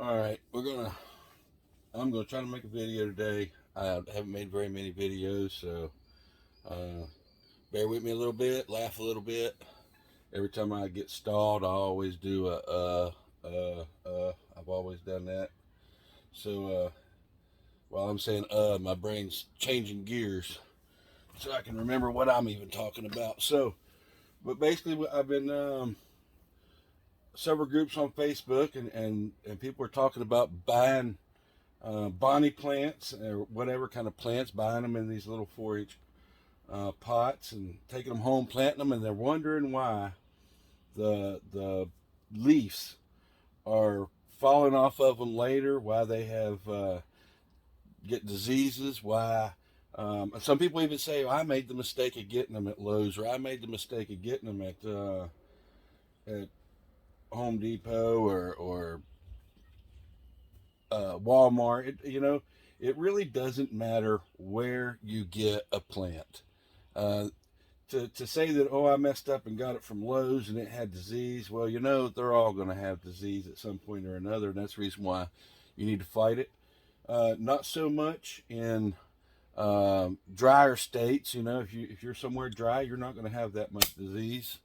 All right, I'm gonna try to make a video today. I haven't made very many videos, so uh, bear with me a little bit, laugh a little bit. Every time I get stalled, I always do I've always done that. So while I'm saying my brain's changing gears so I can remember what I'm even talking about. So, but basically, I've been several groups on Facebook, and people are talking about buying bonnie plants or whatever kind of plants, buying them in these little 4-inch pots and taking them home, planting them, and they're wondering why the leaves are falling off of them later, why they have get diseases, why. Some people even say, I made the mistake of getting them at Lowe's, or I made the mistake of getting them at Home Depot or Walmart. It really doesn't matter where you get a plant. Uh, to say that, oh, I messed up and got it from Lowe's and it had disease, well, they're all going to have disease at some point or another, and that's the reason why you need to fight it. Not so much in drier states. If you're somewhere dry, you're not going to have that much disease.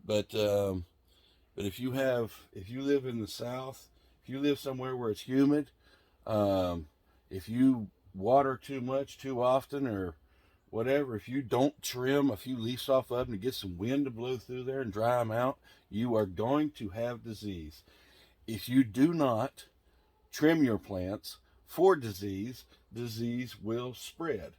But if you live in the South, if you live somewhere where it's humid, um, if you water too much too often or whatever, if you don't trim a few leaves off of them to get some wind to blow through there and dry them out, you are going to have disease. If you do not trim your plants for disease, disease will spread.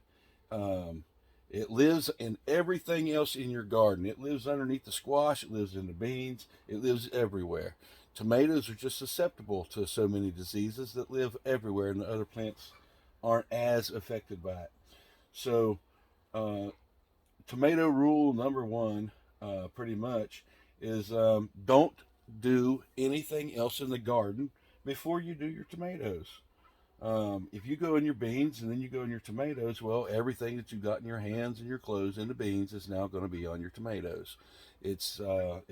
Um, it lives in everything else in your garden. It lives underneath the squash. It lives in the beans. It lives everywhere. Tomatoes are just susceptible to so many diseases that live everywhere, and the other plants aren't as affected by it. So, uh, tomato rule number one, pretty much, is don't do anything else in the garden before you do your tomatoes. If you go in your beans and then you go in your tomatoes, well, everything that you got in your hands and your clothes in the beans is now going to be on your tomatoes. It's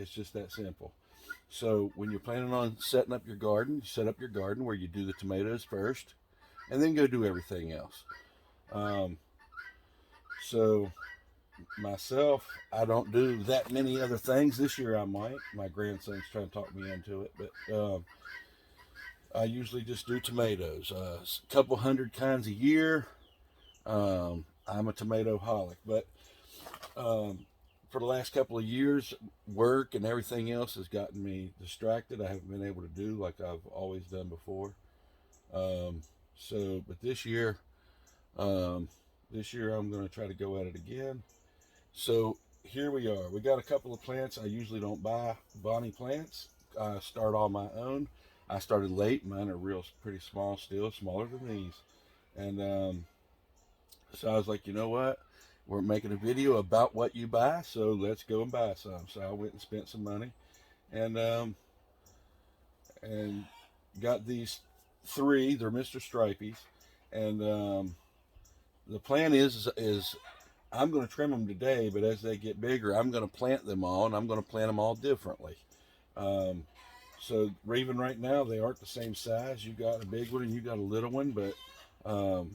just that simple. So when you're planning on setting up your garden, you set up your garden where you do the tomatoes first, and then go do everything else. Um, so myself, I don't do that many other things. This year I might. My grandson's trying to talk me into it, but I usually just do tomatoes. A couple hundred kinds a year. I'm a tomato holic, but um, for the last couple of years, work and everything else has gotten me distracted. I haven't been able to do like I've always done before. Um, but um, this year I'm going to try to go at it again. So here we are. We got a couple of plants. I usually don't buy bonnie plants. I start all my own. I started late. Mine are pretty small still, smaller than these. And so I was like, you know what? We're making a video about what you buy, so let's go and buy some. So I went and spent some money, and and got these three. They're Mr. Stripeys, and the plan is I'm going to trim them today, but as they get bigger, I'm going to plant them all, and I'm going to plant them all differently. Um, so even right now, they aren't the same size. You got a big one and you got a little one, but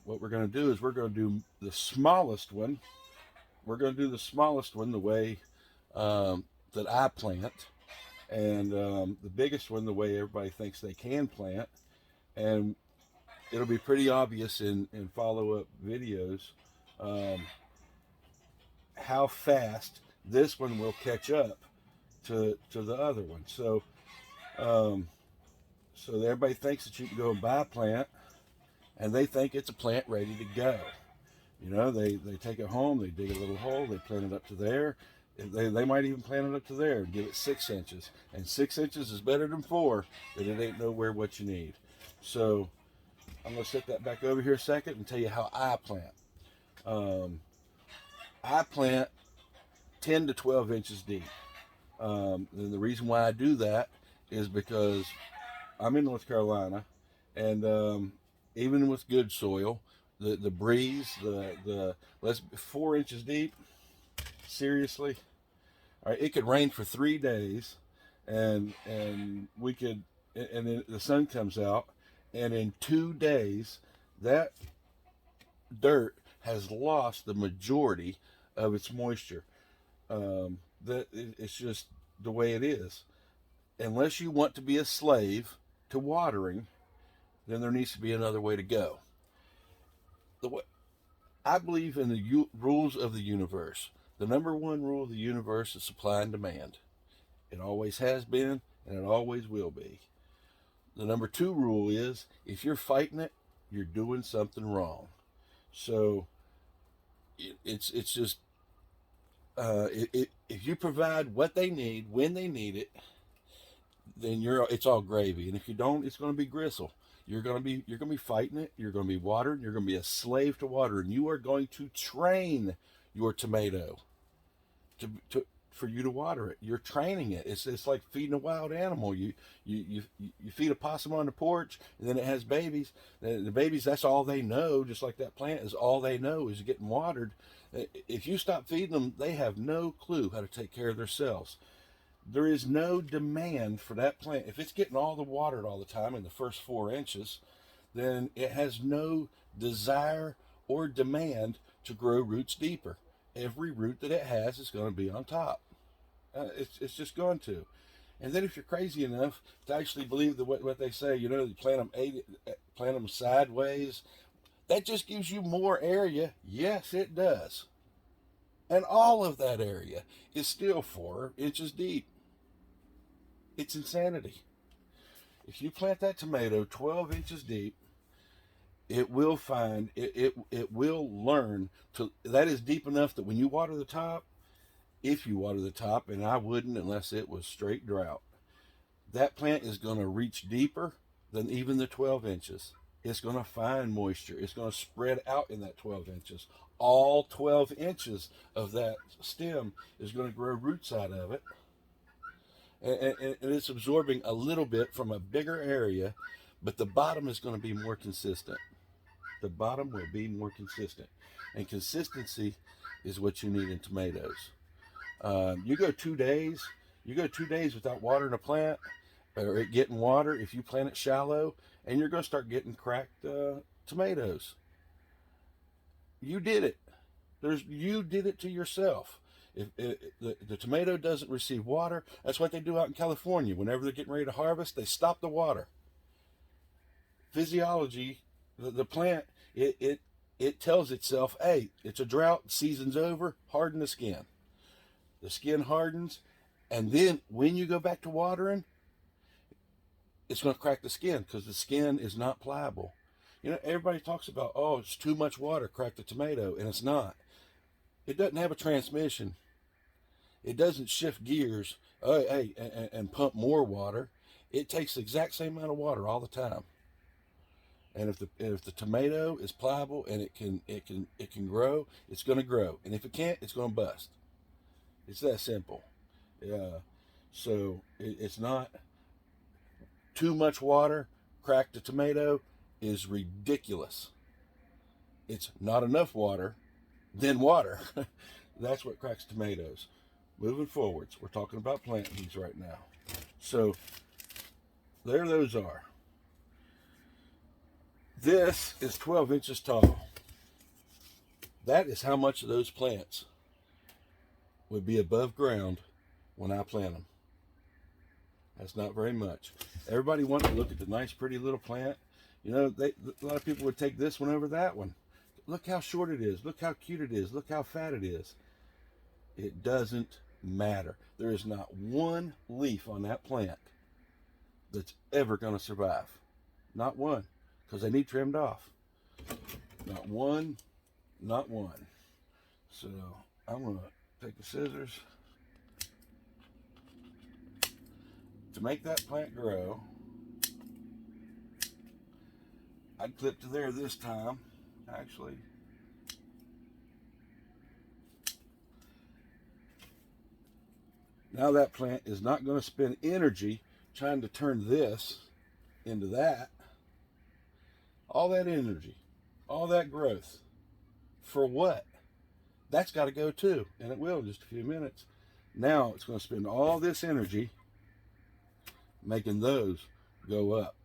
what we're going to do is we're going to do the smallest one. We're going to do the smallest one the way that I plant, and the biggest one the way everybody thinks they can plant. And it'll be pretty obvious in follow up videos um, how fast this one will catch up to the other one. Um, so everybody thinks that you can go and buy a plant, and they think it's a plant ready to go. They take it home, they dig a little hole, they plant it up to there. They might even plant it up to there and give it 6 inches. And 6 inches is better than 4, but it ain't nowhere what you need. So I'm going to set that back over here a second and tell you how I plant. Um, I plant 10 to 12 inches deep. And the reason why I do that is because I'm in North Carolina, and even with good soil, the breeze, the let's 4 inches deep. Seriously, all right, it could rain for 3 days, and we could and then the sun comes out, and in 2 days, that dirt has lost the majority of its moisture. It's just the way it is. Unless you want to be a slave to watering, then there needs to be another way to go. The way, I believe in the rules of the universe. The number one rule of the universe is supply and demand. It always has been, and it always will be. The number two rule is if you're fighting it, you're doing something wrong. So it's just if you provide what they need when they need it, then it's all gravy. And if you don't, it's going to be gristle. You're going to be fighting it. You're going to be watering. You're going to be a slave to water, and you are going to train your tomato for you to water it. You're training it. It's like feeding a wild animal. You feed a possum on the porch, and then it has babies. The babies, that's all they know. Just like that plant is all they know is getting watered. If you stop feeding them, they have no clue how to take care of themselves. There is no demand for that plant. If it's getting all the water all the time in the first 4 inches, then it has no desire or demand to grow roots deeper. Every root that it has is going to be on top. It's just going to. And then if you're crazy enough to actually believe what they say, you plant them sideways, that just gives you more area. Yes, it does. And all of that area is still 4 inches deep. It's insanity. If you plant that tomato 12 inches deep, it will find, it will learn to, that is deep enough that when you water the top, if you water the top, and I wouldn't unless it was straight drought, that plant is going to reach deeper than even the 12 inches. It's going to find moisture. It's going to spread out in that 12 inches. All 12 inches of that stem is going to grow roots out of it. And it's absorbing a little bit from a bigger area, but the bottom is going to be more consistent. The bottom will be more consistent. And consistency is what you need in tomatoes. You go 2 days without watering a plant or it getting water if you plant it shallow, and you're going to start getting cracked tomatoes. You did it. You did it to yourself. If the tomato doesn't receive water, that's what they do out in California. Whenever they're getting ready to harvest, they stop the water. Physiology, the plant, it tells itself, hey, it's a drought, season's over, harden the skin. The skin hardens, and then when you go back to watering, it's going to crack the skin because the skin is not pliable. Everybody talks about, oh, it's too much water, crack the tomato, and it's not. It doesn't have a transmission. It doesn't shift gears, and pump more water. It takes the exact same amount of water all the time. And if the tomato is pliable and it can grow, it's going to grow. And if it can't, it's going to bust. It's that simple. So it's not too much water. Crack the tomato is ridiculous. It's not enough water, then water. That's what cracks tomatoes. Moving forwards, we're talking about planting these right now. So there those are. This is 12 inches tall. That is how much of those plants would be above ground when I plant them. That's not very much. Everybody wants to look at the nice, pretty little plant. A lot of people would take this one over that one. Look how short it is. Look how cute it is. Look how fat it is. It doesn't matter. There is not one leaf on that plant that's ever going to survive. Not one, because they need trimmed off. Not one, not one. So I'm going to take the scissors. To make that plant grow, I'd clip to there this time, actually. Now that plant is not going to spend energy trying to turn this into that. All that energy, all that growth, for what? That's got to go too, and it will in just a few minutes. Now it's going to spend all this energy making those go up.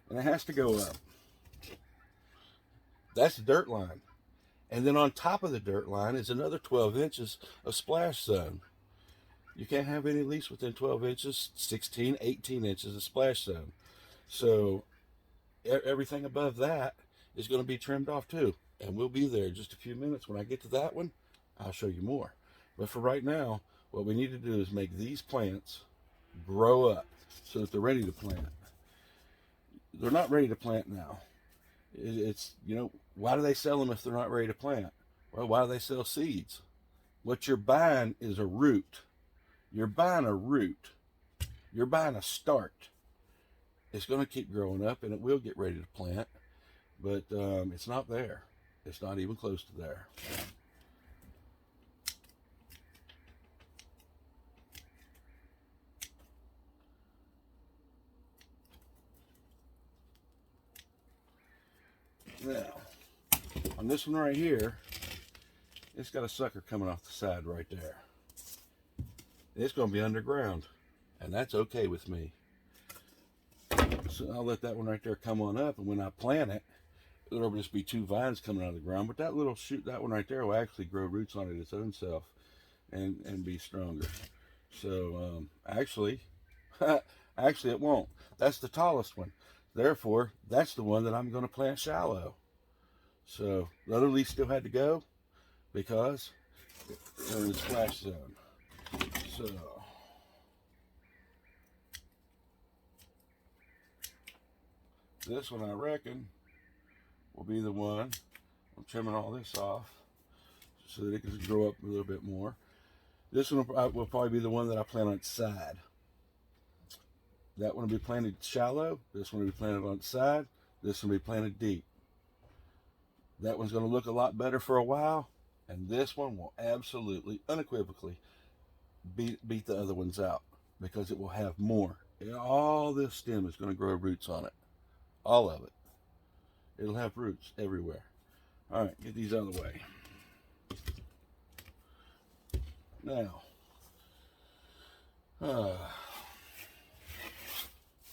And it has to go up. That's the dirt line. And then on top of the dirt line is another 12 inches of splash zone. You can't have any lease within 12 inches, 16, 18 inches of splash zone. So everything above that is going to be trimmed off too. And we'll be there in just a few minutes. When I get to that one, I'll show you more. But for right now, what we need to do is make these plants grow up so that they're ready to plant. They're not ready to plant now. It's, you know, why do they sell them if they're not ready to plant? Well, why do they sell seeds? What you're buying is a root. You're buying a root. You're buying a start. It's going to keep growing up and it will get ready to plant, but it's not there. It's not even close to there. Now, on this one right here, it's got a sucker coming off the side right there. It's going to be underground, and that's okay with me. So I'll let that one right there come on up, and when I plant it, there'll just be two vines coming out of the ground. But that little shoot, that one right there, will actually grow roots on it its own self and be stronger. So actually it won't. That's the tallest one. Therefore, that's the one that I'm going to plant shallow. So the other leaf still had to go because they're in the splash zone. So this one, I reckon, will be the one. I'm trimming all this off so that it can grow up a little bit more. This one will probably be the one that I plant on its side. That one will be planted shallow. This one will be planted on its side. This one will be planted deep. That one's going to look a lot better for a while, and this one will absolutely, unequivocally beat the other ones out because it will have more. All this stem is going to grow roots on it. All of it. It'll have roots everywhere. All right, get these out of the way. Now,